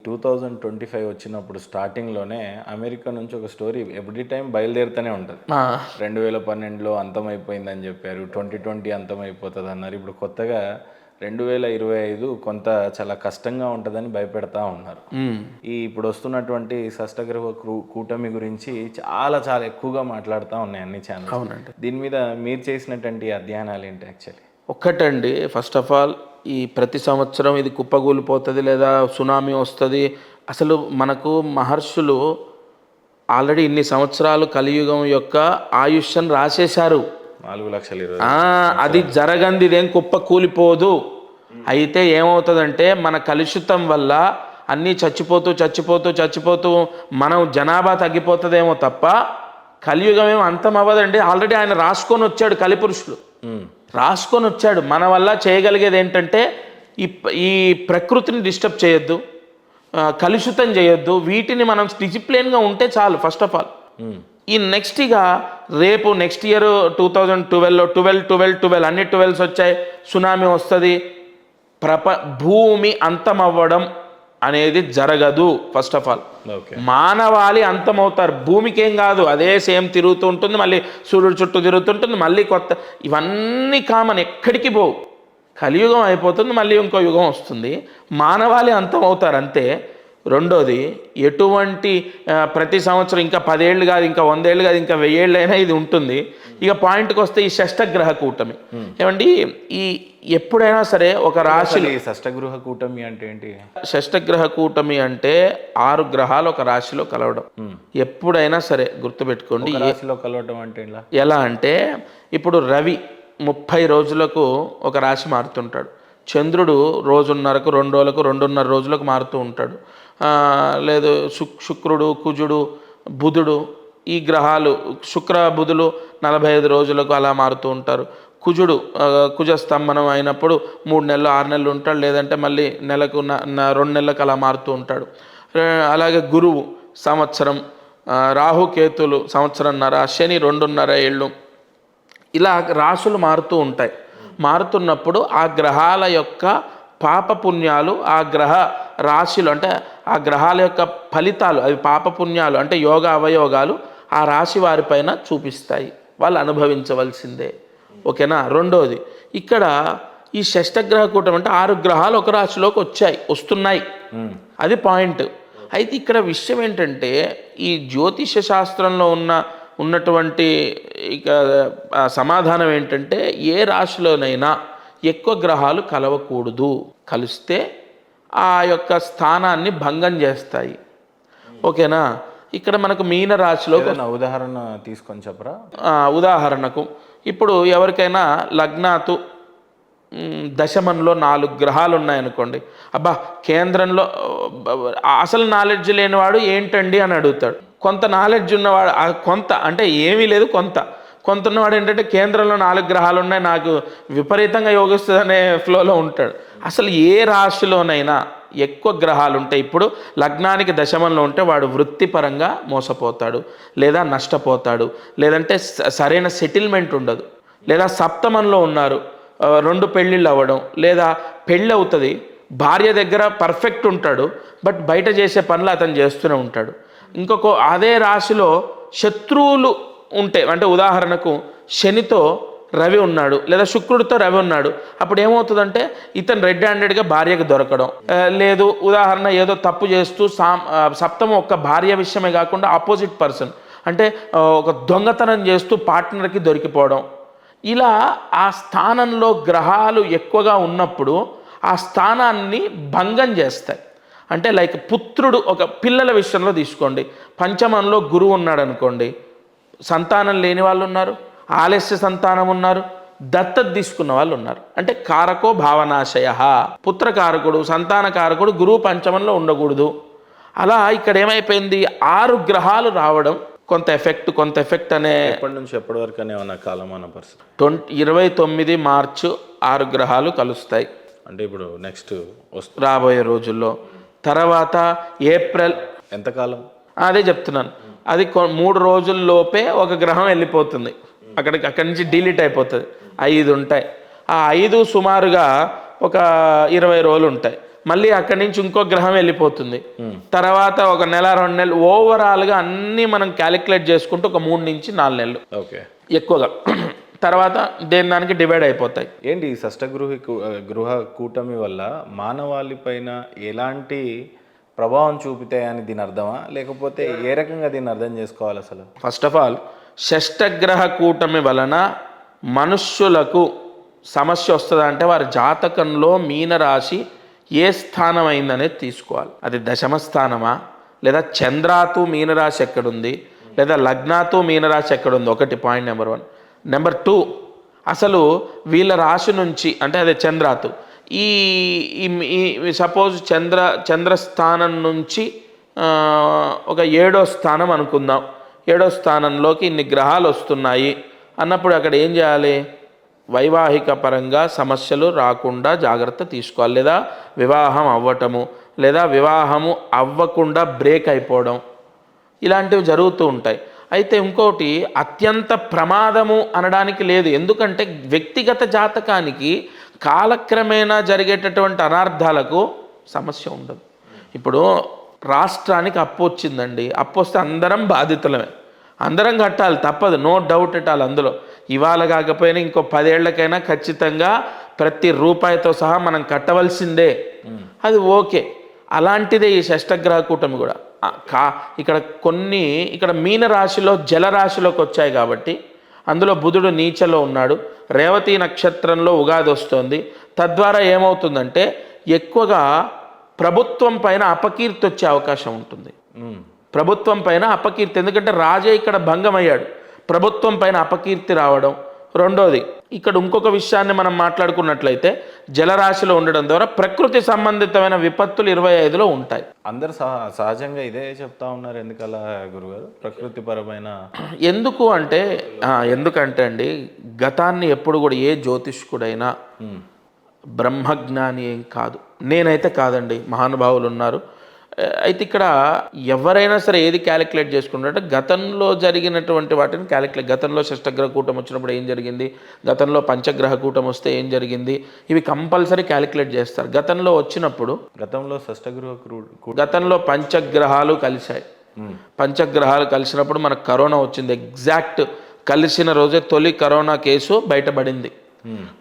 2025 వచ్చినప్పుడు స్టార్టింగ్‌లోనే అమెరికా నుంచి ఒక స్టోరీ ఎవ్రీ టైమ్ బయలుదేరుతూనే ఉంటది. ఆ! 2012లో అంతమైపోయిందని జెప్పారు. 2020 అంతమైపోతదన్నారు. ఇప్పుడు కొత్తగా 2025 కొంత చాలా కష్టంగా ఉంటదని భయపెడతా ఉన్నారు. ఈ ఇప్పుడొస్తున్నటువంటి షష్టగ్రహ కూటమి గురించి చాలా చాలా ఎక్కువగా మాట్లాడుతా ఉన్నాయి అన్ని ఛానల్స్. అవునండి. దీని మీద మీరు చేసినటువంటి అధ్యయనాలేంటి యాక్చువల్లీ? ఒక్కటండి, ఫస్ట్ ఆఫ్ ఆల్ ఈ ప్రతి సంవత్సరం ఇది కుప్పగూలిపోతుంది లేదా సునామీ వస్తుంది. అసలు మనకు మహర్షులు ఆల్రెడీ ఇన్ని సంవత్సరాలు కలియుగం యొక్క ఆయుష్ని రాసేశారు. 4,20,000 అది జరగంది, ఇదేం కుప్ప కూలిపోదు. అయితే ఏమవుతుందంటే మన కలుషితం వల్ల అన్నీ చచ్చిపోతూ మనం జనాభా తగ్గిపోతుందేమో తప్ప కలియుగం ఏమో అంతం అవ్వదండి. ఆల్రెడీ ఆయన రాసుకొని వచ్చాడు, కలిపురుషుడు రాసుకొని వచ్చాడు. మన వల్ల చేయగలిగేది ఏంటంటే ఈ ప్రకృతిని డిస్టర్బ్ చేయొద్దు, కలుషితం చేయొద్దు, వీటిని మనం డిసిప్లిన్గా ఉంటే చాలు. ఫస్ట్ ఆఫ్ ఆల్ ఈ రేపు నెక్స్ట్ ఇయర్ 2012లో 12 అన్ని 12s వచ్చాయి, సునామీ వస్తుంది, భూమి అంతం అవ్వడం అనేది జరగదు. ఫస్ట్ ఆఫ్ ఆల్ మానవాళి అంతమవుతారు, భూమికి ఏం కాదు, అదే సేమ్ తిరుగుతూ ఉంటుంది, మళ్ళీ సూర్యుడు చుట్టూ తిరుగుతుంటుంది, మళ్ళీ కొత్త, ఇవన్నీ కామన్, ఎక్కడికి పోవు. కలియుగం అయిపోతుంది, మళ్ళీ ఇంకో యుగం వస్తుంది, మానవాళి అంతమవుతారు అంతే. రెండోది, ఎటువంటి ప్రతి సంవత్సరం ఇంకా 10 ఏళ్ళు కాదు, ఇంకా 100 ఏళ్ళు కాదు, ఇంకా 1000 ఏళ్ళు అయినా ఇది ఉంటుంది. ఇక పాయింట్కి వస్తే ఈ షష్టగ్రహ కూటమి ఏమండి, ఈ ఎప్పుడైనా సరే ఒక రాశి. షష్టగ్రహ కూటమి అంటే ఏంటి? షష్టగ్రహ కూటమి అంటే 6 గ్రహాలు ఒక రాశిలో కలవడం. ఎప్పుడైనా సరే గుర్తుపెట్టుకోండి. రాశిలో కలవడం అంటే ఎలా అంటే, ఇప్పుడు రవి 30 రోజులకు ఒక రాశి మారుతుంటాడు, చంద్రుడు రోజున్నరకు 2 రోజులకు 2.5 రోజులకు మారుతూ ఉంటాడు, లేదు శుక్రుడు, కుజుడు, బుధుడు, ఈ గ్రహాలు శుక్ర బుధులు 45 రోజులకు అలా మారుతూ ఉంటారు. కుజుడు కుజస్తంభనం అయినప్పుడు 3 నెలలు 6 నెలలు ఉంటాడు, లేదంటే మళ్ళీ నెలకు 2 నెలలకు అలా మారుతూ ఉంటాడు. అలాగే గురువు సంవత్సరం, రాహుకేతులు సంవత్సరంన్నర, శని 2.5 ఏళ్ళు, ఇలా రాశులు మారుతూ ఉంటాయి. మారుతున్నప్పుడు ఆ గ్రహాల యొక్క పాపపుణ్యాలు ఆ గ్రహ రాశిలు, అంటే ఆ గ్రహాల యొక్క ఫలితాలు, అవి పాపపుణ్యాలు అంటే యోగ అవయోగాలు ఆ రాశి వారిపైన చూపిస్తాయి, వాళ్ళు అనుభవించవలసిందే. ఓకేనా? రెండోది, ఇక్కడ ఈ షష్టగ్రహ కూటమి అంటే 6 గ్రహాలు ఒక రాశిలోకి వస్తున్నాయి, అది పాయింట్. అయితే ఇక్కడ విషయం ఏంటంటే, ఈ జ్యోతిష శాస్త్రంలో ఉన్నటువంటి ఇక సమాధానం ఏంటంటే, ఏ రాశిలోనైనా ఎక్కువ గ్రహాలు కలవకూడదు, కలిస్తే ఆ యొక్క స్థానాన్ని భంగం చేస్తాయి. ఓకేనా? ఇక్కడ మనకు మీన రాశిలో ఉదాహరణ తీసుకొని చెప్పరా? ఉదాహరణకు ఇప్పుడు ఎవరికైనా లగ్నాతు దశమంలో 4 గ్రహాలు ఉన్నాయనుకోండి, అబ్బా కేంద్రంలో అసలు నాలెడ్జ్ లేనివాడు ఏంటండి అని అడుగుతాడు. కొంత నాలెడ్జ్ ఉన్నవాడు, కొంత అంటే ఏమీ లేదు, కొంత ఉన్నవాడు ఏంటంటే కేంద్రంలో 4 గ్రహాలు ఉన్నాయి, నాకు విపరీతంగా యోగిస్తుంది అనే ఫ్లోలో ఉంటాడు. అసలు ఏ రాశిలోనైనా ఎక్కువ గ్రహాలు ఉంటాయి, ఇప్పుడు లగ్నానికి దశమంలో ఉంటే వాడు వృత్తిపరంగా మోసపోతాడు, లేదా నష్టపోతాడు, లేదంటే సరైన సెటిల్మెంట్ ఉండదు. లేదా సప్తమంలో ఉన్నారు, 2 పెళ్ళిళ్ళు అవ్వడం, లేదా పెళ్ళి అవుతుంది, భార్య దగ్గర పర్ఫెక్ట్ ఉంటాడు, బట్ బయట చేసే పనులు అతను చేస్తూనే ఉంటాడు. ఇంకొక అదే రాశిలో శత్రువులు ఉంటే, అంటే ఉదాహరణకు శనితో రవి ఉన్నాడు, లేదా శుక్రుడితో రవి ఉన్నాడు, అప్పుడు ఏమవుతుందంటే ఇతను రెడ్ హ్యాండెడ్గా భార్యకు దొరకడం, లేదు ఉదాహరణ ఏదో తప్పు చేస్తూ సప్తమం ఒక్క భార్య విషయమే కాకుండా ఆపోజిట్ పర్సన్ అంటే ఒక దొంగతనం చేస్తూ పార్ట్నర్కి దొరికిపోవడం, ఇలా ఆ స్థానంలో గ్రహాలు ఎక్కువగా ఉన్నప్పుడు ఆ స్థానాన్ని భంగం చేస్తాయి. అంటే లైక్ పుత్రుడు, ఒక పిల్లల విషయంలో తీసుకోండి, పంచమంలో గురువు ఉన్నాడు అనుకోండి, సంతానం లేని వాళ్ళు ఉన్నారు, ఆలస్య సంతానం ఉన్నారు, దత్తత తీసుకున్న వాళ్ళు ఉన్నారు. అంటే కారకో భావనాశయ, పుత్రకారకుడు సంతానకారకుడు గురువు పంచమంలో ఉండకూడదు. అలా ఇక్కడ ఏమైపోయింది, 6 గ్రహాలు రావడం కొంత ఎఫెక్ట్ అనే. ఎప్పటి నుంచి ఎప్పటి వరకు అనే కాలమాన పరిస్థితి? 29 మార్చు 6 గ్రహాలు కలుస్తాయి. అంటే ఇప్పుడు నెక్స్ట్ రాబోయే రోజుల్లో. తర్వాత ఏప్రిల్, ఎంతకాలం అదే చెప్తున్నాను, అది 3 రోజుల్లోపే ఒక గ్రహం వెళ్ళిపోతుంది, అక్కడి నుంచి డిలీట్ అయిపోతుంది. 5 ఉంటాయి, ఆ 5 సుమారుగా ఒక 20 రోజులు ఉంటాయి. మళ్ళీ అక్కడి నుంచి ఇంకో గ్రహం వెళ్ళిపోతుంది. తర్వాత ఒక నెల 2 నెలలు ఓవరాల్గా అన్నీ మనం క్యాలిక్యులేట్ చేసుకుంటూ ఒక 3 నుంచి 4 నెలలు ఓకే ఎక్కువగా. తర్వాత దానికి డివైడ్ అయిపోతాయి. ఏంటి ఈ గృహ కూటమి వల్ల మానవాళి పైన ఎలాంటి ప్రభావం చూపుతాయని దీని అర్థమా, లేకపోతే ఏ రకంగా దీన్ని అర్థం చేసుకోవాలి అసలు? ఫస్ట్ ఆఫ్ ఆల్ షష్టగ్రహ కూటమి వలన మనుష్యులకు సమస్య వస్తుందా అంటే వారి జాతకంలో మీనరాశి ఏ స్థానం అయిందనేది తీసుకోవాలి. అది దశమ స్థానమా, లేదా చంద్రాతు మీనరాశి ఎక్కడుంది, లేదా లగ్నాతు మీనరాశి ఎక్కడుంది. ఒకటి పాయింట్ నెంబర్ 1. నెంబర్ 2, అసలు వీళ్ళ రాశి నుంచి అంటే అదే చంద్రాతు ఈ సపోజ్ చంద్రస్థానం నుంచి ఒక 7వ స్థానం అనుకుందాం. 7వ స్థానంలోకి ఇన్ని గ్రహాలు వస్తున్నాయి అన్నప్పుడు అక్కడ ఏం చేయాలి? వైవాహిక పరంగా సమస్యలు రాకుండా జాగ్రత్త తీసుకోవాలి. లేదా వివాహం అవ్వటము, లేదా వివాహము అవ్వకుండా బ్రేక్ అయిపోవడం, ఇలాంటివి జరుగుతూ ఉంటాయి. అయితే ఇంకోటి అత్యంత ప్రమాదము అనడానికి లేదు. ఎందుకంటే వ్యక్తిగత జాతకానికి కాలక్రమేణా జరిగేటటువంటి అనార్థాలకు సమస్య ఉండదు. ఇప్పుడు రాష్ట్రానికి అప్పు వచ్చిందండి, అప్పు వస్తే అందరం బాధితులమే, అందరం కట్టాలి, తప్పదు, నో డౌట్ ఎట్ ఆల్. అందులో ఇవాళ కాకపోయినా ఇంకో 10 ఏళ్లకైనా ఖచ్చితంగా ప్రతి రూపాయితో సహా మనం కట్టవలసిందే. అది ఓకే. అలాంటిదే ఈ షష్టగ్రహ కూటమి కూడా. ఇక్కడ మీనరాశిలో జలరాశిలోకి వచ్చాయి కాబట్టి అందులో బుధుడు నీచలో ఉన్నాడు. రేవతి నక్షత్రంలో ఉగాది వస్తుంది. తద్వారా ఏమవుతుందంటే ఎక్కువగా ప్రభుత్వం పైన అపకీర్తి వచ్చే అవకాశం ఉంటుంది. ప్రభుత్వం పైన అపకీర్తి, ఎందుకంటే రాజే ఇక్కడ భంగమయ్యాడు, ప్రభుత్వం పైన అపకీర్తి రావడం. రెండోది, ఇక్కడ ఇంకొక విషయాన్ని మనం మాట్లాడుకున్నట్లయితే జలరాశిలో ఉండడం ద్వారా ప్రకృతి సంబంధితమైన విపత్తులు 25లో ఉంటాయి. అందరు సహజంగా ఇదే చెప్తా ఉన్నారు. ఎందుకలా గురుగారు? ప్రకృతి పరమైన ఎందుకంటే అండి, గతాన్ని ఎప్పుడు కూడా ఏ జ్యోతిష్కుడైనా బ్రహ్మజ్ఞాని ఏం కాదు. నేనైతే కాదండి, మహానుభావులు ఉన్నారు. అయితే ఇక్కడ ఎవరైనా సరే ఏది క్యాలిక్యులేట్ చేసుకుంటారంటే గతంలో జరిగినటువంటి వాటిని గతంలో షష్టగ్రహ కూటం వచ్చినప్పుడు ఏం జరిగింది, గతంలో పంచగ్రహ కూటం వస్తే ఏం జరిగింది, ఇవి కంపల్సరీ క్యాలిక్యులేట్ చేస్తారు. గతంలో వచ్చినప్పుడు గతంలో పంచగ్రహాలు కలిశాయి. పంచగ్రహాలు కలిసినప్పుడు మనకు కరోనా వచ్చింది. ఎగ్జాక్ట్ కలిసిన రోజే తొలి కరోనా కేసు బయటపడింది.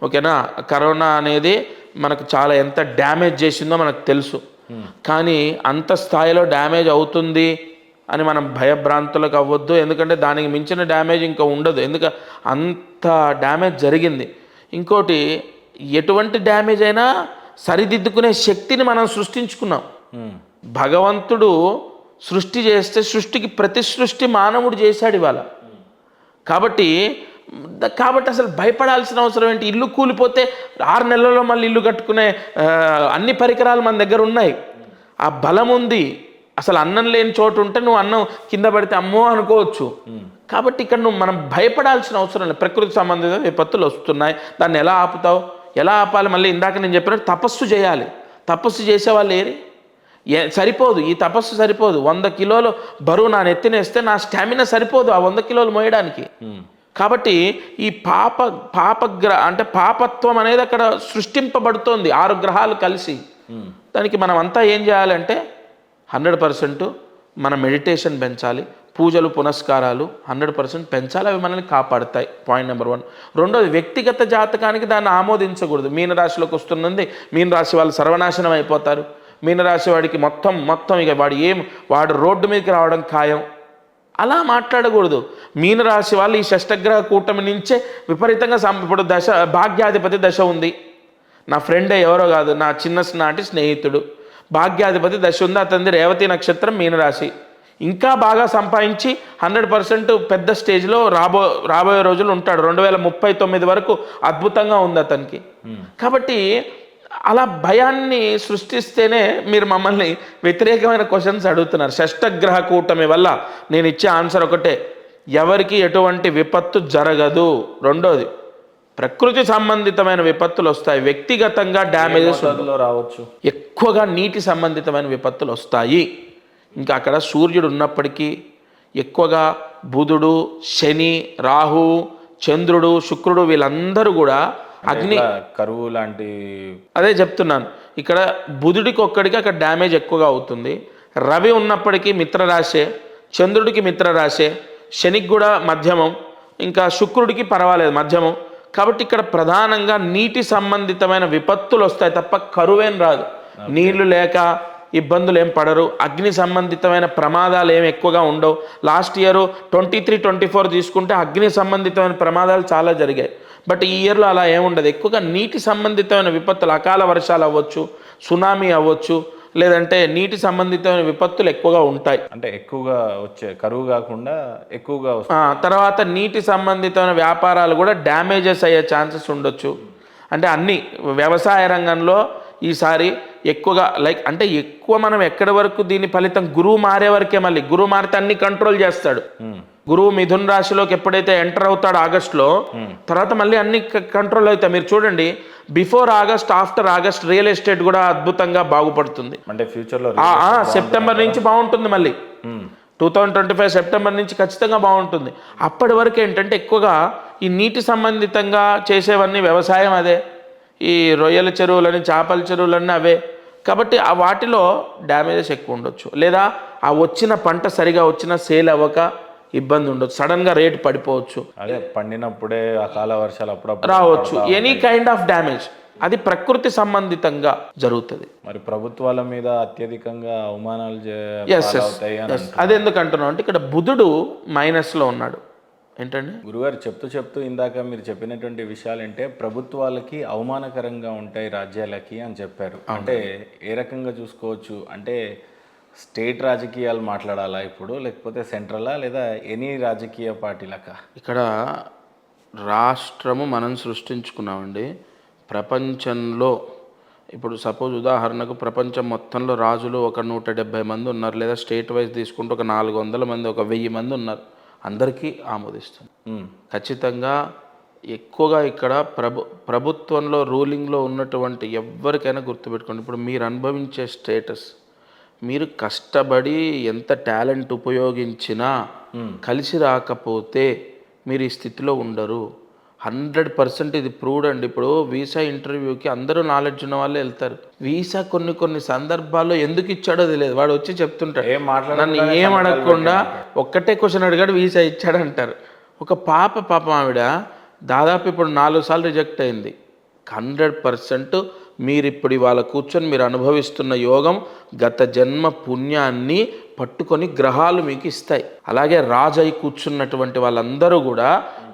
ఓకేనా? కరోనా అనేది మనకు చాలా ఎంత డ్యామేజ్ చేసిందో మనకు తెలుసు. కానీ అంత స్థాయిలో డ్యామేజ్ అవుతుంది అని మనం భయభ్రాంతులకు అవ్వద్దు. ఎందుకంటే దానికి మించిన డ్యామేజ్ ఇంకా ఉండదు. అంత డ్యామేజ్ జరిగింది. ఇంకోటి, ఎటువంటి డ్యామేజ్ అయినా సరిదిద్దుకునే శక్తిని మనం సృష్టించుకున్నాం. భగవంతుడు సృష్టి చేస్తే సృష్టికి ప్రతి సృష్టి మానవుడు చేశాడు ఇవాళ. కాబట్టి అసలు భయపడాల్సిన అవసరం ఏంటి? ఇల్లు కూలిపోతే 6 నెలల్లో మళ్ళీ ఇల్లు కట్టుకునే అన్ని పరికరాలు మన దగ్గర ఉన్నాయి. ఆ బలం ఉంది. అసలు అన్నం లేని చోటు ఉంటే నువ్వు అన్నం కింద పడితే అమ్మో అనుకోవచ్చు. కాబట్టి ఇక్కడ మనం భయపడాల్సిన అవసరం లేదు. ప్రకృతి సంబంధిత విపత్తులు వస్తున్నాయి, దాన్ని ఎలా ఆపుతావు? ఎలా ఆపాలి? మళ్ళీ ఇందాక నేను చెప్పినట్టు తపస్సు చేయాలి. తపస్సు చేసేవాళ్ళు ఏరి సరిపోదు, ఈ తపస్సు సరిపోదు. 100 కిలోలు బరువు నా నెత్తినేస్తే నా స్టామినా సరిపోదు ఆ 100 కిలోలు మోయడానికి. కాబట్టి ఈ పాపత్వం అనేది అక్కడ సృష్టింపబడుతోంది 6 గ్రహాలు కలిసి. దానికి మనం అంతా ఏం చేయాలంటే 100% మన మెడిటేషన్ పెంచాలి, పూజలు పునస్కారాలు 100% పెంచాలి. అవి మనల్ని కాపాడుతాయి. Point number 1. రెండోది, వ్యక్తిగత జాతకానికి దాన్ని ఆమోదించకూడదు. మీనరాశిలోకి వస్తున్నది, మీనరాశి వాళ్ళు సర్వనాశనం అయిపోతారు, మీనరాశి వాడికి మొత్తం ఇక వాడు రోడ్డు మీదకి రావడం ఖాయం, అలా మాట్లాడకూడదు. మీనరాశి వాళ్ళు ఈ షష్టగ్రహ కూటమి నుంచే విపరీతంగా ఇప్పుడు భాగ్యాధిపతి దశ ఉంది. నా ఫ్రెండే, ఎవరో కాదు, నా చిన్ననాటి స్నేహితుడు, భాగ్యాధిపతి దశ ఉంది. అతనిది రేవతి నక్షత్రం, మీనరాశి. ఇంకా బాగా సంపాదించి 100% పెద్ద స్టేజ్లో రాబోయే రోజులు ఉంటాడు. 2039 వరకు అద్భుతంగా ఉంది అతనికి. కాబట్టి అలా భయాన్ని సృష్టిస్తేనే మీరు మమ్మల్ని వ్యతిరేకమైన క్వశ్చన్స్ అడుగుతున్నారు. షష్టగ్రహ కూటమి వల్ల నేను ఇచ్చే ఆన్సర్ ఒకటే, ఎవరికి ఎటువంటి విపత్తు జరగదు. రెండోది, ప్రకృతి సంబంధితమైన విపత్తులు వస్తాయి, వ్యక్తిగతంగా డ్యామేజెస్ రావచ్చు, ఎక్కువగా నీటి సంబంధితమైన విపత్తులు వస్తాయి. ఇంకా అక్కడ సూర్యుడు ఉన్నప్పటికీ ఎక్కువగా బుధుడు, శని, రాహు, చంద్రుడు, శుక్రుడు వీళ్ళందరూ కూడా అగ్ని కరువు లాంటి, అదే చెప్తున్నాను. ఇక్కడ బుధుడికి ఒక్కడికి అక్కడ డ్యామేజ్ ఎక్కువగా అవుతుంది. రవి ఉన్నప్పటికీ మిత్రరాశే, చంద్రుడికి మిత్రరాశే, శనికి కూడా మధ్యమం, ఇంకా శుక్రుడికి పర్వాలేదు మధ్యమం. కాబట్టి ఇక్కడ ప్రధానంగా నీటి సంబంధితమైన విపత్తులు వస్తాయి తప్ప కరువేం రాదు. నీళ్లు లేక ఇబ్బందులు ఏం పడరు. అగ్ని సంబంధితమైన ప్రమాదాలు ఏమి ఎక్కువగా ఉండవు. లాస్ట్ ఇయర్ 23-24 తీసుకుంటే అగ్ని సంబంధితమైన ప్రమాదాలు చాలా జరిగాయి. బట్ ఈ ఇయర్లో అలా ఏముండదు. ఎక్కువగా నీటి సంబంధితమైన విపత్తులు, అకాల వర్షాలు అవ్వచ్చు, సునామీ అవ్వచ్చు, లేదంటే నీటి సంబంధితమైన విపత్తులు ఎక్కువగా ఉంటాయి. అంటే ఎక్కువగా వచ్చే కరువు కాకుండా ఎక్కువగా తర్వాత నీటి సంబంధితమైన వ్యాపారాలు కూడా డ్యామేజెస్ అయ్యే ఛాన్సెస్ ఉండొచ్చు. అంటే అన్ని వ్యవసాయ రంగంలో ఈసారి ఎక్కువగా అంటే ఎక్కువ మనం ఎక్కడి వరకు దీని ఫలితం గురువు మారే వరకే. మళ్ళీ గురువు మారితే అన్ని కంట్రోల్ చేస్తాడు. గురువు మిథున్ రాశిలోకి ఎప్పుడైతే ఎంటర్ అవుతాడో ఆగస్టులో, తర్వాత మళ్ళీ అన్ని కంట్రోల్ అవుతాయి. మీరు చూడండి, before August, after August real estate కూడా అద్భుతంగా బాగుపడుతుంది. అంటే ఫ్యూచర్లో సెప్టెంబర్ నుంచి బాగుంటుంది. మళ్ళీ 2025 సెప్టెంబర్ నుంచి ఖచ్చితంగా బాగుంటుంది. అప్పటి వరకు ఏంటంటే ఎక్కువగా ఈ నీటి సంబంధితంగా చేసేవన్నీ వ్యవసాయం అదే, ఈ రొయ్యల చెరువులని, చేపల చెరువులన్నీ అవే. కాబట్టి ఆ వాటిలో డ్యామేజెస్ ఎక్కువ ఉండొచ్చు. లేదా ఆ వచ్చిన పంట సరిగా వచ్చిన సేల్ అవ్వక ఇబ్బంది ఉండొచ్చు. సడన్గా రేటు పడిపోవచ్చు, అదే పండినప్పుడే అకాల వర్షాలు అప్పుడప్పుడు రావచ్చు. ఎనీ కైండ్ ఆఫ్ డ్యామేజ్ అది ప్రకృతి సంబంధితంగా జరుగుతుంది. మరి ప్రభుత్వాల మీద అత్యధికంగా అవమానాలు అది ఎందుకు అంటున్నాం అంటే ఇక్కడ బుధుడు మైనస్లో ఉన్నాడు. ఏంటండి గురుగారు చెప్తూ ఇందాక మీరు చెప్పినటువంటి విషయాలు అంటే ప్రభుత్వాలకి అవమానకరంగా ఉంటాయి రాజ్యాలకి అని చెప్పారు. అంటే ఏ రకంగా చూసుకోవచ్చు? అంటే స్టేట్ రాజకీయాలు మాట్లాడాలా ఇప్పుడు, లేకపోతే సెంట్రలా, లేదా ఎనీ రాజకీయ పార్టీలకా? ఇక్కడ రాష్ట్రము మనం సృష్టించుకున్నామండి. ప్రపంచంలో ఇప్పుడు సపోజ్ ఉదాహరణకు ప్రపంచం మొత్తంలో రాజులు ఒక 170 మంది ఉన్నారు, లేదా స్టేట్ వైజ్ తీసుకుంటే ఒక 400 మంది, ఒక 1000 మంది ఉన్నారు. అందరికీ ఆమోదిస్తుంది ఖచ్చితంగా. ఎక్కువగా ఇక్కడ ప్రభుత్వంలో రూలింగ్లో ఉన్నటువంటి ఎవరికైనా గుర్తుపెట్టుకోండి, ఇప్పుడు మీరు అనుభవించే స్టేటస్, మీరు కష్టపడి ఎంత టాలెంట్ ఉపయోగించినా కలిసి రాకపోతే మీరు ఈ స్థితిలో ఉండరు. 100% ఇది ప్రూవ్డ్ అండి. ఇప్పుడు వీసా ఇంటర్వ్యూకి అందరూ నాలెడ్జ్ ఉన్న వాళ్ళే వెళ్తారు. వీసా కొన్ని సందర్భాల్లో ఎందుకు ఇచ్చాడో తెలియదు. వాడు వచ్చి చెప్తుంటాడు, నన్ను ఏం అడగకుండా ఒక్కటే క్వశ్చన్ అడిగాడు, వీసా ఇచ్చాడు అంటారు. ఒక పాపం ఆవిడ దాదాపు ఇప్పుడు 4 సార్లు రిజెక్ట్ అయింది. 100% మీరు ఇప్పుడు ఇవాళ కూర్చొని మీరు అనుభవిస్తున్న యోగం గత జన్మ పుణ్యాన్ని పట్టుకొని గ్రహాలు మీకు ఇస్తాయి. అలాగే రాజు అయి కూర్చున్నటువంటి వాళ్ళందరూ కూడా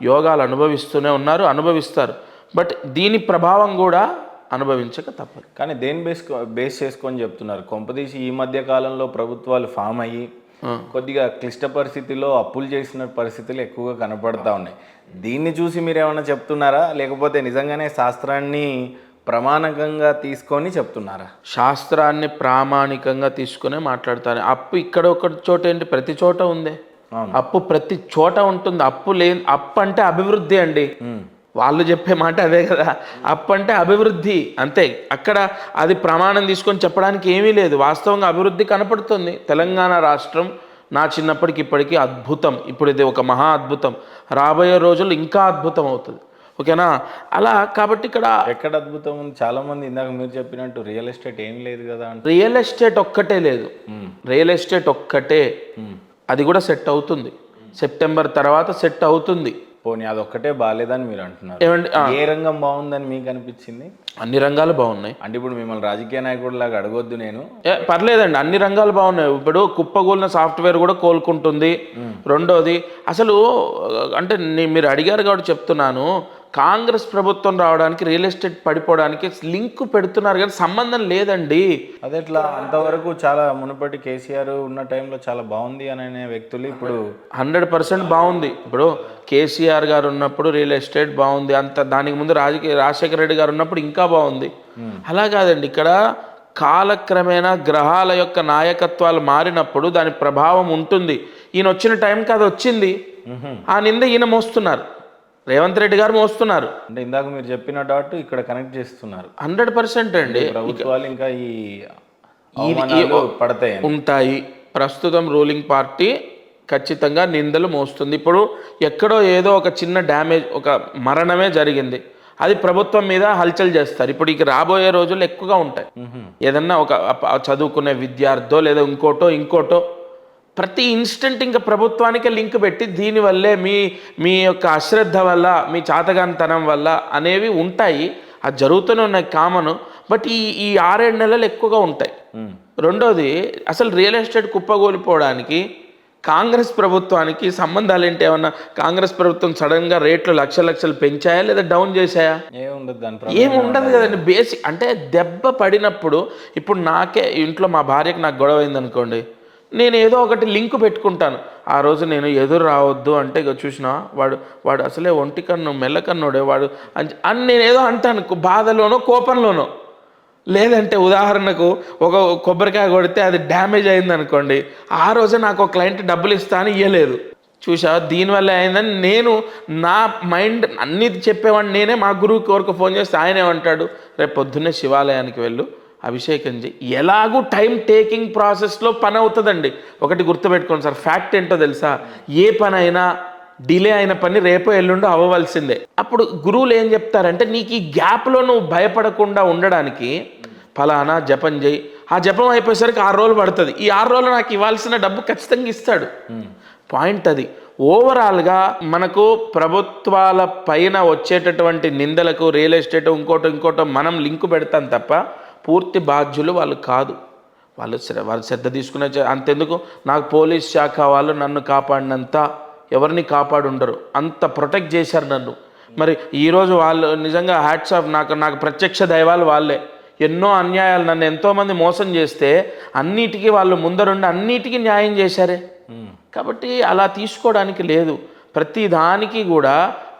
యోగాలు అనుభవిస్తూనే ఉన్నారు, అనుభవిస్తారు. బట్ దీని ప్రభావం కూడా అనుభవించక తప్పదు. కానీ దేని బేస్ చేసుకొని చెప్తున్నారు? కొంపదీసి ఈ మధ్య కాలంలో ప్రభుత్వాలు ఫామ్ అయ్యి కొద్దిగా క్లిష్ట పరిస్థితుల్లో అప్పులు చేసిన పరిస్థితులు ఎక్కువగా కనపడతా ఉన్నాయి. దీన్ని చూసి మీరు ఏమైనా చెప్తున్నారా, లేకపోతే నిజంగానే శాస్త్రాన్ని ప్రామాణికంగా తీసుకొని చెప్తున్నారా? శాస్త్రాన్ని ప్రామాణికంగా తీసుకునే మాట్లాడతాను. అప్పు ఇక్కడ ఒక చోట ఏంటి, ప్రతి చోట ఉంది అప్పు, ప్రతి చోట ఉంటుంది. అప్పు అంటే అభివృద్ధి అండి. వాళ్ళు చెప్పే మాట అదే కదా, అప్పు అంటే అభివృద్ధి అంతే. అక్కడ అది ప్రమాణం తీసుకొని చెప్పడానికి ఏమీ లేదు. వాస్తవంగా అభివృద్ధి కనపడుతుంది. తెలంగాణ రాష్ట్రం నా చిన్నప్పటికి ఇప్పటికీ అద్భుతం. ఇప్పుడు ఇది ఒక మహా అద్భుతం. రాబోయే రోజుల్లో ఇంకా అద్భుతం అవుతుంది. ఓకేనా? అలా కాబట్టి ఇక్కడ ఎక్కడ అద్భుతం ఉంది? చాలా మంది ఇందాక మీరు చెప్పినట్టు రియల్ ఎస్టేట్ ఏం లేదు కదా. రియల్ ఎస్టేట్ ఒక్కటే లేదు, రియల్ ఎస్టేట్ ఒక్కటే. అది కూడా సెట్ అవుతుంది, సెప్టెంబర్ తర్వాత సెట్ అవుతుంది. పోనీ అదొక్కటే బాగాలేదని మీరు అంటున్నారు. ఏమండి, ఏ రంగం బాగుందని మీకు అనిపించింది? అన్ని రంగాలు బాగున్నాయి. అంటే ఇప్పుడు మిమ్మల్ని రాజకీయ నాయకుడు లాగా అడగొద్దు నేను, పర్లేదండి, అన్ని రంగాలు బాగున్నాయి. ఇప్పుడు కుప్పగూలిన సాఫ్ట్వేర్ కూడా కోలుకుంటుంది. రెండోది అసలు అంటే మీరు అడిగారు కాబట్టి చెప్తున్నాను, కాంగ్రెస్ ప్రభుత్వం రావడానికి రియల్ ఎస్టేట్ పడిపోవడానికి లింక్ పెడుతున్నారు కానీ సంబంధం లేదండి. అదెట్లా? అంతవరకు చాలా మునుపటి కేసీఆర్ ఉన్న టైంలో చాలా బాగుంది అనే వ్యక్తులు ఇప్పుడు 100% బాగుంది. ఇప్పుడు కేసీఆర్ గారు ఉన్నప్పుడు రియల్ ఎస్టేట్ బాగుంది, అంత దానికి ముందు రాజశేఖర రెడ్డి గారు ఉన్నప్పుడు ఇంకా బాగుంది. అలా కాదండి, ఇక్కడ కాలక్రమేణా గ్రహాల యొక్క నాయకత్వాలు మారినప్పుడు దాని ప్రభావం ఉంటుంది. ఈయన వచ్చిన టైంకి అది వచ్చింది, ఆ నింద ఈయన మోస్తున్నారు, రేవంత్ రెడ్డి గారు మోస్తున్నారు. అంటే ఇందాక మీరు చెప్పిన డాట్ ఇక్కడ కనెక్ట్ చేస్తున్నారు. 100% అండి. ప్రభుత్వాలు ఇంకా పడతాయి ఉంటాయి. ప్రస్తుతం రూలింగ్ పార్టీ ఖచ్చితంగా నిందలు మోస్తుంది. ఇప్పుడు ఎక్కడో ఏదో ఒక చిన్న డ్యామేజ్, ఒక మరణమే జరిగింది, అది ప్రభుత్వం మీద హల్చల్ చేస్తారు. ఇప్పుడు ఇక రాబోయే రోజులు ఎక్కువగా ఉంటాయి. ఏదన్నా ఒక చదువుకునే విద్యార్థో లేదా ఇంకోటో ప్రతి ఇన్స్టెంట్ ఇంకా ప్రభుత్వానికే లింక్ పెట్టి దీనివల్లే మీ యొక్క అశ్రద్ధ వల్ల, మీ చాతగానితనం వల్ల అనేవి ఉంటాయి. అది జరుగుతూనే ఉన్నాయి, కామన్. బట్ ఈ 6-7 నెలలు ఎక్కువగా ఉంటాయి. రెండోది, అసలు రియల్ ఎస్టేట్ కుప్పగోలిపోవడానికి కాంగ్రెస్ ప్రభుత్వానికి సంబంధాలు ఏంటి? ఏమన్నా కాంగ్రెస్ ప్రభుత్వం సడన్గా రేట్లు లక్షలు పెంచాయా లేదా డౌన్ చేశాయా? ఏమి ఉండదు కదండి. బేసిక్ అంటే దెబ్బ పడినప్పుడు, ఇప్పుడు నాకే ఇంట్లో మా భార్యకి నాకు గొడవ అయిందనుకోండి, నేను ఏదో ఒకటి లింక్ పెట్టుకుంటాను. ఆ రోజు నేను ఎదురు రావద్దు అంటే ఇక చూసినా వాడు అసలే ఒంటికన్ను మెల్లకన్నుడే వాడు అని నేను ఏదో అంటాను, బాధలోనో కోపంలోనో. లేదంటే ఉదాహరణకు ఒక కొబ్బరికాయ కొడితే అది డ్యామేజ్ అయింది అనుకోండి, ఆ రోజే నాకు ఒక క్లయింట్ డబ్బులు ఇస్తా అని ఇవ్వలేదు. చూసా దీనివల్ల అయిందని నేను నా మైండ్ అన్నీ చెప్పేవాడిని నేనే. మా గురువుకి ఎవరికి ఫోన్ చేస్తే ఆయన ఏమంటాడు, రేపు పొద్దున్నే శివాలయానికి వెళ్ళు, అభిషేకం చేయి. ఎలాగూ టైం టేకింగ్ ప్రాసెస్లో పని అవుతుందండి. ఒకటి గుర్తుపెట్టుకోండి సార్, ఫ్యాక్ట్ ఏంటో తెలుసా? ఏ పని అయినా డిలే అయిన పని రేపో ఎల్లుండో అవ్వవలసిందే. అప్పుడు గురువులు ఏం చెప్తారంటే, నీకు ఈ గ్యాప్లో నువ్వు భయపడకుండా ఉండడానికి ఫలానా జపం చేయి. ఆ జపం అయిపోయేసరికి 6 రోజులు పడుతుంది. ఈ 6 రోజులు నాకు ఇవ్వాల్సిన డబ్బు ఖచ్చితంగా ఇస్తాడు. పాయింట్ అది. ఓవరాల్గా మనకు ప్రభుత్వాల పైన వచ్చేటటువంటి నిందలకు రియల్ ఎస్టేట్ ఇంకోటో మనం లింకు పెడతాం తప్ప పూర్తి బాధ్యులు వాళ్ళు కాదు. వాళ్ళు శ్రద్ధ తీసుకునే అంతెందుకు, నాకు పోలీస్ శాఖ వాళ్ళు నన్ను కాపాడినంత ఎవరిని కాపాడుండరు, అంత ప్రొటెక్ట్ చేశారు నన్ను. మరి ఈరోజు వాళ్ళు నిజంగా హ్యాట్స్ ఆఫ్, నాకు ప్రత్యక్ష దైవాలు వాళ్ళే. ఎన్నో అన్యాయాలు, నన్ను ఎంతోమంది మోసం చేస్తే అన్నిటికీ వాళ్ళు ముందరుండి అన్నిటికీ న్యాయం చేశారే. కాబట్టి అలా తీసుకోవడానికి లేదు. ప్రతి దానికి కూడా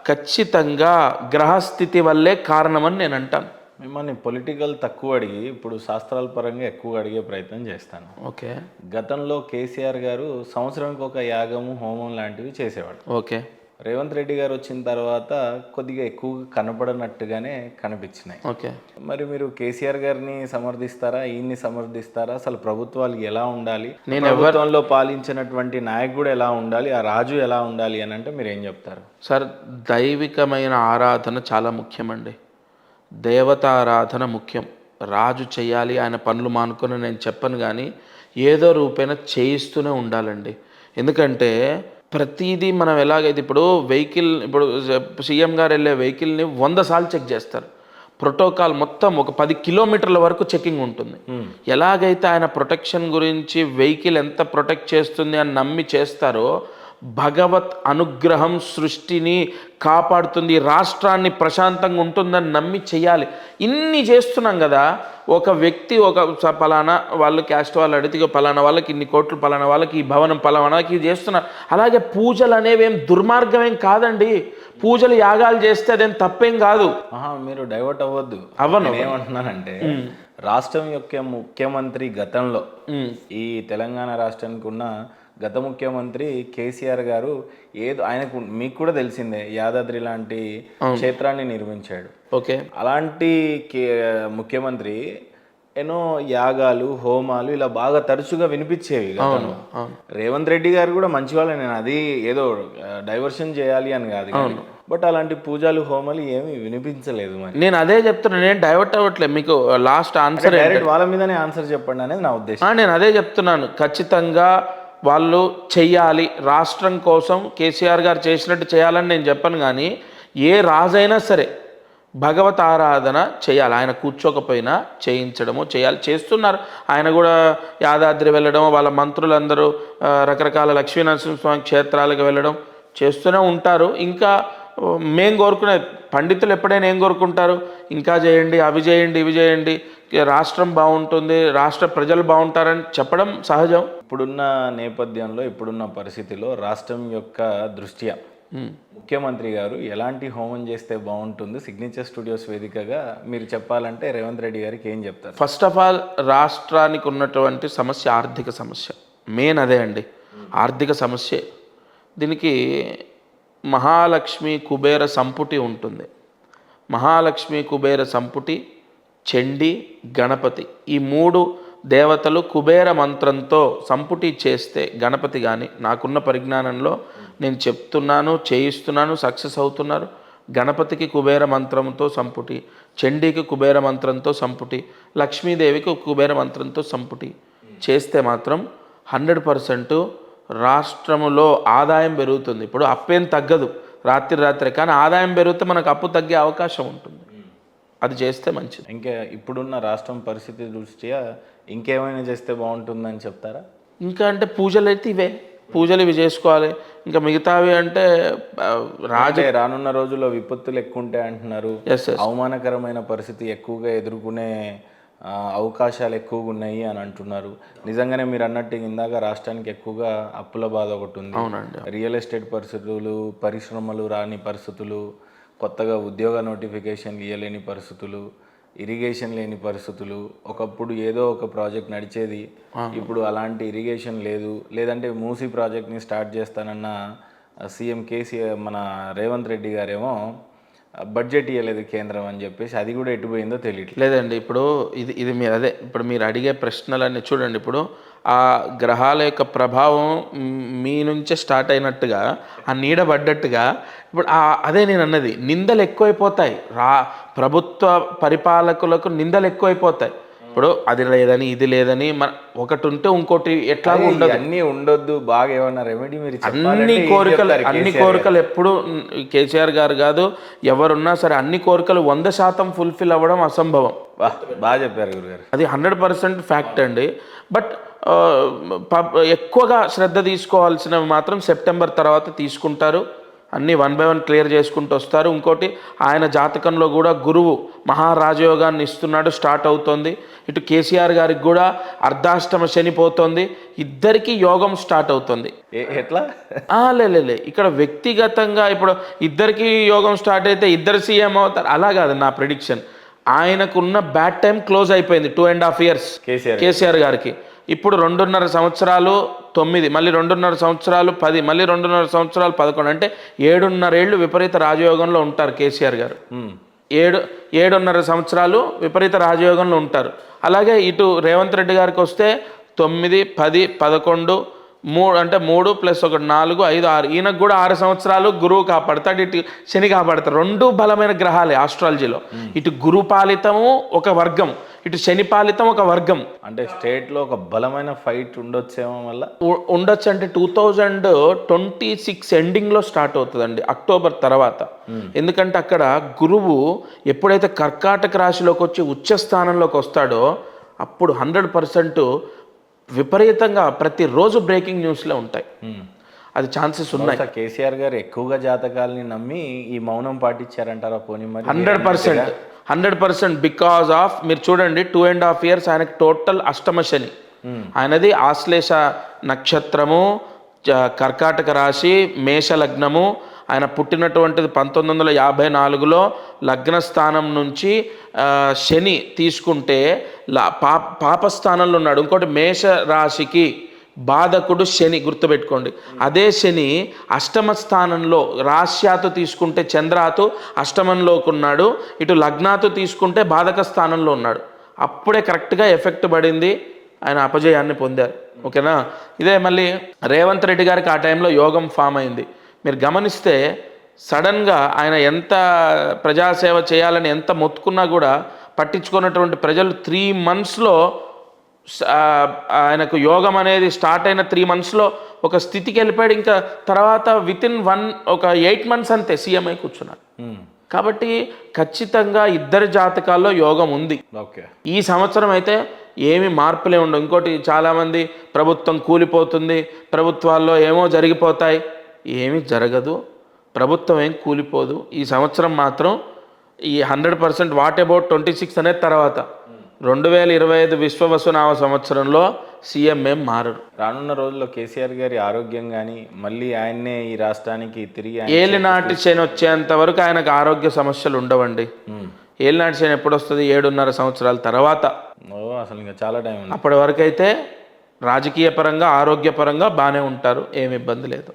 ఖచ్చితంగా గ్రహస్థితి వల్లే కారణమని నేను అంటాను. మిమ్మల్ని పొలిటికల్ తక్కువ అడిగి ఇప్పుడు శాస్త్రాల పరంగా ఎక్కువ అడిగే ప్రయత్నం చేస్తాను. ఓకే. గతంలో కేసీఆర్ గారు సంవత్సరానికి ఒక యాగము, హోమం లాంటివి చేసేవాడు. ఓకే. రేవంత్ రెడ్డి గారు వచ్చిన తర్వాత కొద్దిగా ఎక్కువగా కనపడనట్టుగానే కనిపించినాయి. ఓకే. మరి మీరు కేసీఆర్ గారిని సమర్థిస్తారా, ఈయన్ని సమర్థిస్తారా? అసలు ప్రభుత్వాలు ఎలా ఉండాలి, ప్రభుత్వంలో పాలించినటువంటి నాయకుడు ఎలా ఉండాలి, ఆ రాజు ఎలా ఉండాలి అని అంటే మీరు ఏం చెప్తారు? సార్, దైవికమైన ఆరాధన చాలా ముఖ్యమండి. దేవతారాధన ముఖ్యం. రాజు చేయాలి, ఆయన పనులు మానుకొని నేను చెప్పను, కానీ ఏదో రూపేణ చేయిస్తూనే ఉండాలండి. ఎందుకంటే ప్రతిదీ మనం ఎలాగైతే ఇప్పుడు సీఎం గారు వెళ్ళే వెహికల్ని 100 సార్లు చెక్ చేస్తారు. ప్రోటోకాల్ మొత్తం ఒక 10 కిలోమీటర్ల వరకు చెకింగ్ ఉంటుంది. ఎలాగైతే ఆయన ప్రొటెక్షన్ గురించి వెహికల్ ఎంత ప్రొటెక్ట్ చేస్తుంది అని నమ్మి చేస్తారో, భగవత్ అనుగ్రహం సృష్టిని కాపాడుతుంది, రాష్ట్రాన్ని ప్రశాంతంగా ఉంటుందని నమ్మి చేయాలి. ఇన్ని చేస్తున్నాం కదా. ఒక వ్యక్తి పలానా వాళ్ళు క్యాస్ట్ వాళ్ళు అడిగితే పలానా వాళ్ళకి ఇన్ని కోట్లు, పలానా వాళ్ళకి ఈ భవనం, పలానాకి చేస్తున్నారు. అలాగే పూజలు అనేవి ఏం దుర్మార్గమేం కాదండి. పూజలు యాగాలు చేస్తే అదేం తప్పేం కాదు. మీరు డైవర్ట్ అవ్వద్దు. ఏమంటున్నానంటే, రాష్ట్రం యొక్క ముఖ్యమంత్రి గతంలో ఈ తెలంగాణ రాష్ట్రానికి ఉన్న గత ముఖ్యమంత్రి కేసీఆర్ గారు ఆయనకు మీకు కూడా తెలిసిందే, యాదాద్రి లాంటి క్షేత్రాన్ని నిర్మించాడు. ఓకే. అలాంటి ముఖ్యమంత్రి ఎన్నో యాగాలు, హోమాలు ఇలా బాగా తరచుగా వినిపించేవి. రేవంత్ రెడ్డి గారు కూడా మంచివాళ్ళే, నేను అది ఏదో డైవర్షన్ చేయాలి అని కాదు, బట్ అలాంటి పూజలు, హోమాలు ఏమి వినిపించలేదు. మరి నేను అదే చెప్తున్నాను, నేను డైవర్ట్ అవ్వట్లేదు. మీకు లాస్ట్ ఆన్సర్ డైరెక్ట్ వాళ్ళ మీదనే ఆన్సర్ చెప్పండి అనేది నా ఉద్దేశం. నేను అదే చెప్తున్నాను, ఖచ్చితంగా వాళ్ళు చెయ్యాలి. రాష్ట్రం కోసం కేసీఆర్ గారు చేసినట్టు చేయాలని నేను చెప్పను, కానీ ఏ రాజైనా సరే భగవత్ ఆరాధన చేయాలి. ఆయన కూర్చోకపోయినా చేయించడము చేయాలి, చేస్తున్నారు. ఆయన కూడా యాదాద్రి వెళ్ళడం, వాళ్ళ మంత్రులందరూ రకరకాల లక్ష్మీనరసింహస్వామి క్షేత్రాలకు వెళ్ళడం చేస్తూనే ఉంటారు. ఇంకా మేము కోరుకునే పండితులు ఎప్పుడైనా ఏం కోరుకుంటారు, ఇంకా చేయండి, అవి చేయండి, ఇవి చేయండి, రాష్ట్రం బాగుంటుంది, రాష్ట్ర ప్రజలు బాగుంటారని చెప్పడం సహజం. ఇప్పుడున్న నేపథ్యంలో, ఇప్పుడున్న పరిస్థితిలో రాష్ట్రం యొక్క దృష్ట్యా ముఖ్యమంత్రి గారు ఎలాంటి హోమం చేస్తే బాగుంటుంది? సిగ్నేచర్ స్టూడియోస్ వేదికగా మీరు చెప్పాలంటే రేవంత్ రెడ్డి గారికి ఏం చెప్తారు? ఫస్ట్ ఆఫ్ ఆల్, రాష్ట్రానికి ఉన్నటువంటి సమస్య ఆర్థిక సమస్య. మెయిన్ అదే అండి, ఆర్థిక సమస్యే. దీనికి మహాలక్ష్మి కుబేర సంపుటి ఉంటుంది. మహాలక్ష్మి కుబేర సంపుటి, చండి, గణపతి, ఈ 3 దేవతలు కుబేర మంత్రంతో సంపుటి చేస్తే గణపతి కానీ, నాకున్న పరిజ్ఞానంలో నేను చెప్తున్నాను, చేయిస్తున్నాను, సక్సెస్ అవుతున్నారు. గణపతికి కుబేర మంత్రంతో సంపుటి, చండీకి కుబేర మంత్రంతో సంపుటి, లక్ష్మీదేవికి కుబేర మంత్రంతో సంపుటి చేస్తే మాత్రం 100% రాష్ట్రములో ఆదాయం పెరుగుతుంది. ఇప్పుడు అప్పేం తగ్గదు రాత్రి, కానీ ఆదాయం పెరిగితే మనకు అప్పు తగ్గే అవకాశం ఉంటుంది. అది చేస్తే మంచిది. ఇంకా ఇప్పుడున్న రాష్ట్రం పరిస్థితి దృష్ట్యా ఇంకేమైనా చేస్తే బాగుంటుందని చెప్తారా? ఇంకా అంటే పూజలు అయితే పూజలు ఇవి చేసుకోవాలి. ఇంకా మిగతావి అంటే రానున్న రోజుల్లో విపత్తులు ఎక్కువ ఉంటాయి అంటున్నారు. అవమానకరమైన పరిస్థితి ఎక్కువగా ఎదుర్కొనే అవకాశాలు ఎక్కువగా ఉన్నాయి అని అంటున్నారు. నిజంగానే మీరు అన్నట్టు ఇందాక రాష్ట్రానికి ఎక్కువగా అప్పుల బాధ ఒకటి ఉంది. అవునండి. రియల్ ఎస్టేట్ పరిస్థితులు, పరిశ్రమలు రాని పరిస్థితులు, కొత్తగా ఉద్యోగ నోటిఫికేషన్లు ఇవ్వలేని పరిస్థితులు, ఇరిగేషన్ లేని పరిస్థితులు. ఒకప్పుడు ఏదో ఒక ప్రాజెక్ట్ నడిచేది, ఇప్పుడు అలాంటి ఇరిగేషన్ లేదు. లేదంటే మూసీ ప్రాజెక్ట్ని స్టార్ట్ చేస్తానన్న సీఎం కేసీఆర్ మన రేవంత్ రెడ్డి గారేమో బడ్జెట్ ఇవ్వలేదు కేంద్రం అని చెప్పేసి అది కూడా ఎటుపోయిందో తెలియట్లేదు. లేదండి. ఇప్పుడు ఇది మీరు ఇప్పుడు మీరు అడిగే ప్రశ్నలన్నీ చూడండి. ఇప్పుడు ఆ గ్రహాల యొక్క ప్రభావం మీ నుంచే స్టార్ట్ అయినట్టుగా, ఆ నీడ పడ్డట్టుగా ఇప్పుడు అదే నేను అన్నది, నిందలు ఎక్కువైపోతాయి. ప్రభుత్వ పరిపాలకులకు నిందలు ఎక్కువైపోతాయి. ఇప్పుడు అది లేదని ఇది లేదని ఒకటి ఉంటే ఇంకోటి ఎట్లా ఉండదు. అన్నీ ఉండొద్దు. బాగా ఏమన్నా రెమెడీ మీరు అన్ని కోరికలు ఎప్పుడు కేసీఆర్ గారు కాదు ఎవరున్నా సరే అన్ని కోరికలు 100% ఫుల్ఫిల్ అవ్వడం అసంభవం. బాగా చెప్పారు గురుగారు. అది 100% ఫ్యాక్ట్ అండి. బట్ ఎక్కువగా శ్రద్ధ తీసుకోవాల్సినవి మాత్రం సెప్టెంబర్ తర్వాత తీసుకుంటారు. అన్నీ 1 by 1 క్లియర్ చేసుకుంటూ వస్తారు. ఇంకోటి ఆయన జాతకంలో కూడా గురువు మహారాజయోగాన్ని ఇస్తున్నాడు, స్టార్ట్ అవుతుంది. ఇటు కేసీఆర్ గారికి కూడా అర్ధాష్టమ శని పోతుంది, ఇద్దరికి యోగం స్టార్ట్ అవుతుంది. ఎట్లా లే ఇక్కడ వ్యక్తిగతంగా ఇప్పుడు ఇద్దరికి యోగం స్టార్ట్ అయితే ఇద్దరు సీఎం అవుతారు అలా కాదు నా ప్రిడిక్షన్. ఆయనకున్న బ్యాడ్ టైం క్లోజ్ అయిపోయింది. 2.5 years కేసీఆర్ గారికి. ఇప్పుడు 2.5 సంవత్సరాలు 9, మళ్ళీ 2.5 సంవత్సరాలు 10, మళ్ళీ 2.5 సంవత్సరాలు 11, అంటే 7.5 ఏళ్ళు విపరీత రాజయోగంలో ఉంటారు కేసీఆర్ గారు. 7.5 సంవత్సరాలు విపరీత రాజయోగంలో ఉంటారు. అలాగే ఇటు రేవంత్ రెడ్డి గారికి వస్తే 9, 10, 11, 3 అంటే 3 + 1 4, 5, 6. ఈయనకు కూడా 6 సంవత్సరాలు గురువు కాపాడతాడు, ఇటు శని కాపాడతాడు. 2 బలమైన గ్రహాలే ఆస్ట్రాలజీలో. ఇటు గురు పాలితము ఒక వర్గం, ఇటు శని పాలితం ఒక వర్గం. అంటే స్టేట్లో ఒక బలమైన ఫైట్ ఉండొచ్చేమో వల్ల ఉండొచ్చు. అంటే 2026 ఎండింగ్లో స్టార్ట్ అవుతుందండి, అక్టోబర్ తర్వాత. ఎందుకంటే అక్కడ గురువు ఎప్పుడైతే కర్కాటక రాశిలోకి వచ్చి ఉచ్చ స్థానంలోకి వస్తాడో అప్పుడు 100% విపరీతంగా ప్రతిరోజు బ్రేకింగ్ న్యూస్లో ఉంటాయి. అది ఛాన్సెస్ ఉన్నాయి. కేసీఆర్ గారు ఎక్కువగా జాతకాలని నమ్మి ఈ మౌనం పాటించారంటారా? పోనీ మరి 100% బికాజ్ ఆఫ్ మీరు చూడండి 2.5 years ఆయనకి టోటల్ అష్టమ శని. ఆయనది ఆశ్లేష నక్షత్రము, కర్కాటక రాశి, మేష లగ్నము. ఆయన పుట్టినటువంటిది 1954లో. లగ్నస్థానం నుంచి శని తీసుకుంటే పాపస్థానంలో ఉన్నాడు. ఇంకోటి మేష రాశికి బాధకుడు శని, గుర్తుపెట్టుకోండి. అదే శని అష్టమ స్థానంలో, రాశ్యాతు తీసుకుంటే చంద్రాతు అష్టమంలోకి ఉన్నాడు, ఇటు లగ్నాతు తీసుకుంటే బాధక స్థానంలో ఉన్నాడు. అప్పుడే కరెక్ట్గా ఎఫెక్ట్ పడింది, ఆయన అపజయాన్ని పొందారు. ఓకేనా? ఇదే మళ్ళీ రేవంత్ రెడ్డి గారికి ఆ టైంలో యోగం ఫామ్ అయింది. మీరు గమనిస్తే సడన్గా ఆయన ఎంత ప్రజాసేవ చేయాలని ఎంత మొత్తుకున్నా కూడా పట్టించుకున్నటువంటి ప్రజలు 3 monthsలో ఆయనకు యోగం అనేది స్టార్ట్ అయిన 3 monthsలో ఒక స్థితికి వెళ్ళిపోయాడు. ఇంకా తర్వాత వితిన్ 8 months అంతే సీఎంఐ కూర్చున్నారు. కాబట్టి ఖచ్చితంగా ఇద్దరి జాతకాల్లో యోగం ఉంది. ఈ సంవత్సరం అయితే ఏమి మార్పులే ఉండవు. ఇంకోటి చాలామంది ప్రభుత్వం కూలిపోతుంది, ప్రభుత్వాల్లో ఏమో జరిగిపోతాయి. ఏమీ జరగదు, ప్రభుత్వం ఏం కూలిపోదు. ఈ సంవత్సరం మాత్రం ఈ 100% వాట్ అబౌట్ 26 అనేది తర్వాత 2025 విశ్వవసునామ సంవత్సరంలో సీఎం ఏం మారరు. రానున్న రోజుల్లో కేసీఆర్ గారి ఆరోగ్యం కానీ మళ్ళీ ఆయన్నే ఈ రాష్ట్రానికి తిరిగి ఏలినాటి శని వచ్చేంత వరకు ఆయనకు ఆరోగ్య సమస్యలు ఉండవండి. ఏలినాటి శని ఎప్పుడు వస్తుంది? 7.5 సంవత్సరాల తర్వాత. అసలు ఇంకా చాలా టైం ఉంది. అప్పటి వరకు అయితే రాజకీయ పరంగా ఆరోగ్యపరంగా బాగానే ఉంటారు, ఏమి ఇబ్బంది లేదు.